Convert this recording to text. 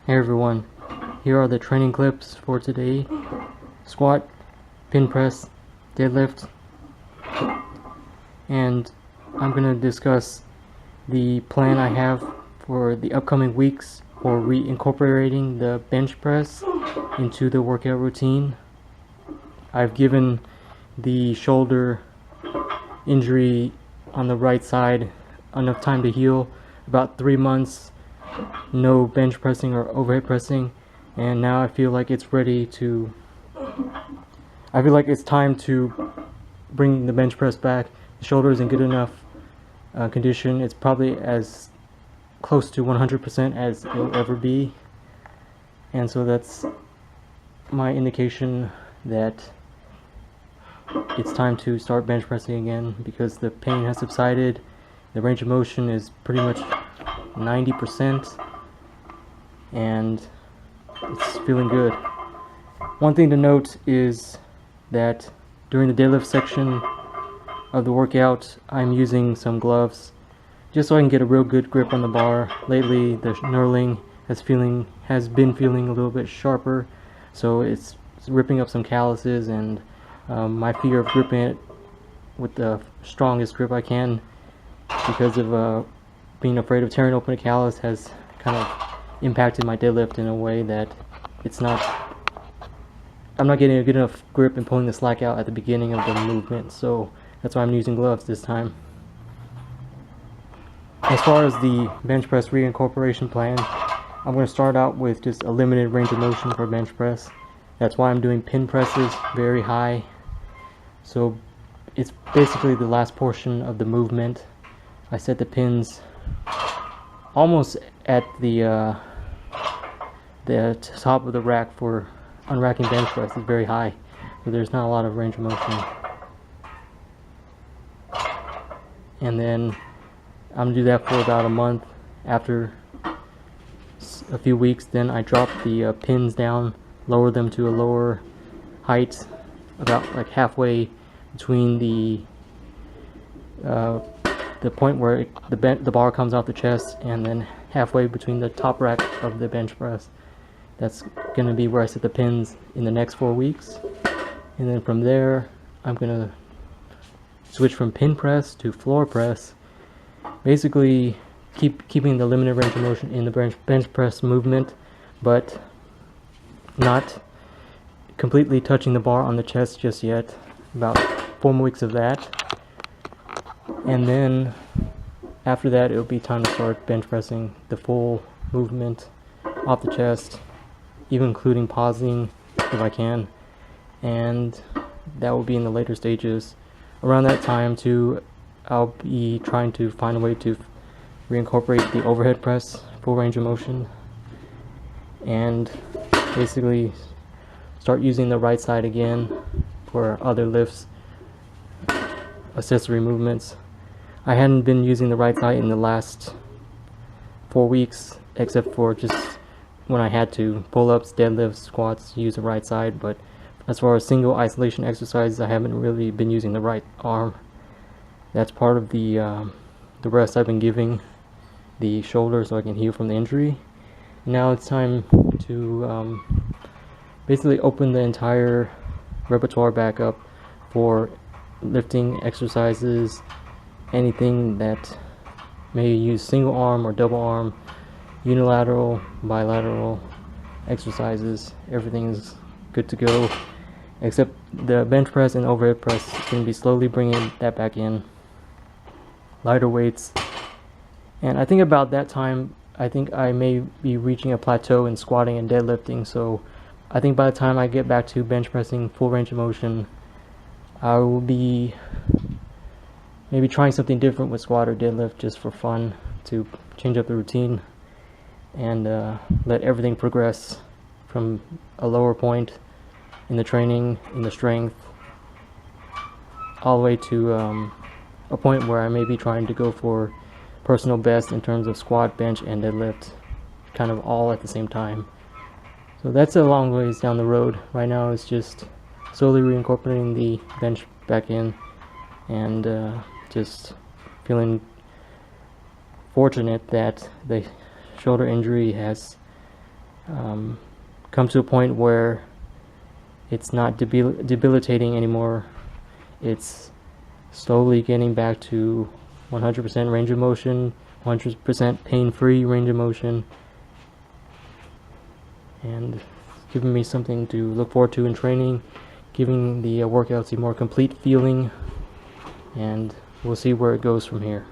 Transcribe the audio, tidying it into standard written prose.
Hey everyone, here are the training clips for today. Squat, pin press, deadlift, and I'm going to discuss the plan I have for the upcoming weeks for reincorporating the bench press into the workout routine. I've given the shoulder injury on the right side enough time to heal, about 3 months, no bench pressing or overhead pressing, and now I feel like it's time to bring the bench press back. The shoulder is in good enough condition. It's probably as close to 100% as it'll ever be, and so that's my indication that it's time to start bench pressing again, because the pain has subsided, the range of motion is pretty much 90%, and it's feeling good. One thing to note is that during the deadlift section of the workout, I'm using some gloves just so I can get a real good grip on the bar. Lately, the knurling has been feeling a little bit sharper, so it's ripping up some calluses, and my fear of gripping it with the strongest grip I can because of being afraid of tearing open a callus has kind of impacted my deadlift in a way that I'm not getting a good enough grip and pulling the slack out at the beginning of the movement, so that's why I'm using gloves this time. As far as the bench press reincorporation plan, I'm going to start out with just a limited range of motion for bench press. That's why I'm doing pin presses very high. So it's basically the last portion of the movement. I set the pins almost at the top of the rack for unracking bench press. Is very high, so there's not a lot of range of motion. And then I'm gonna do that for about a month. After a few weeks, then I drop the pins down, lower them to a lower height, about like halfway between the point where the bar comes off the chest, and then halfway between the top rack of the bench press. That's going to be where I set the pins in the next 4 weeks. And then from there, I'm going to switch from pin press to floor press. Basically, keeping the limited range of motion in the bench press movement, but not completely touching the bar on the chest just yet. About 4 more weeks of that. And then after that, it'll be time to start bench pressing the full movement off the chest, even including pausing if I can, and that will be in the later stages. Around that time too, I'll be trying to find a way to reincorporate the overhead press, full range of motion, and basically start using the right side again for other lifts, accessory movements. I hadn't been using the right side in the last 4 weeks, except for just when I had to. Pull-ups, deadlifts, squats, use the right side, but as far as single isolation exercises, I haven't really been using the right arm. That's part of the rest I've been giving the shoulder so I can heal from the injury. Now it's time to basically open the entire repertoire back up for lifting exercises, anything that may use single arm or double arm, unilateral, bilateral exercises. Everything is good to go, except the bench press and overhead press. Going to be slowly bringing that back in. Lighter weights, and I think about that time, I think I may be reaching a plateau in squatting and deadlifting. So I think by the time I get back to bench pressing full range of motion, I will be maybe trying something different with squat or deadlift just for fun, to change up the routine and let everything progress from a lower point in the training, in the strength, all the way to a point where I may be trying to go for personal best in terms of squat, bench, and deadlift, kind of all at the same time. So that's a long ways down the road. Right now it's just slowly reincorporating the bench back in, and just feeling fortunate that the shoulder injury has come to a point where it's not debilitating anymore. It's slowly getting back to 100% range of motion, 100% pain-free range of motion, and giving me something to look forward to in training, giving the workouts a more complete feeling, and we'll see where it goes from here.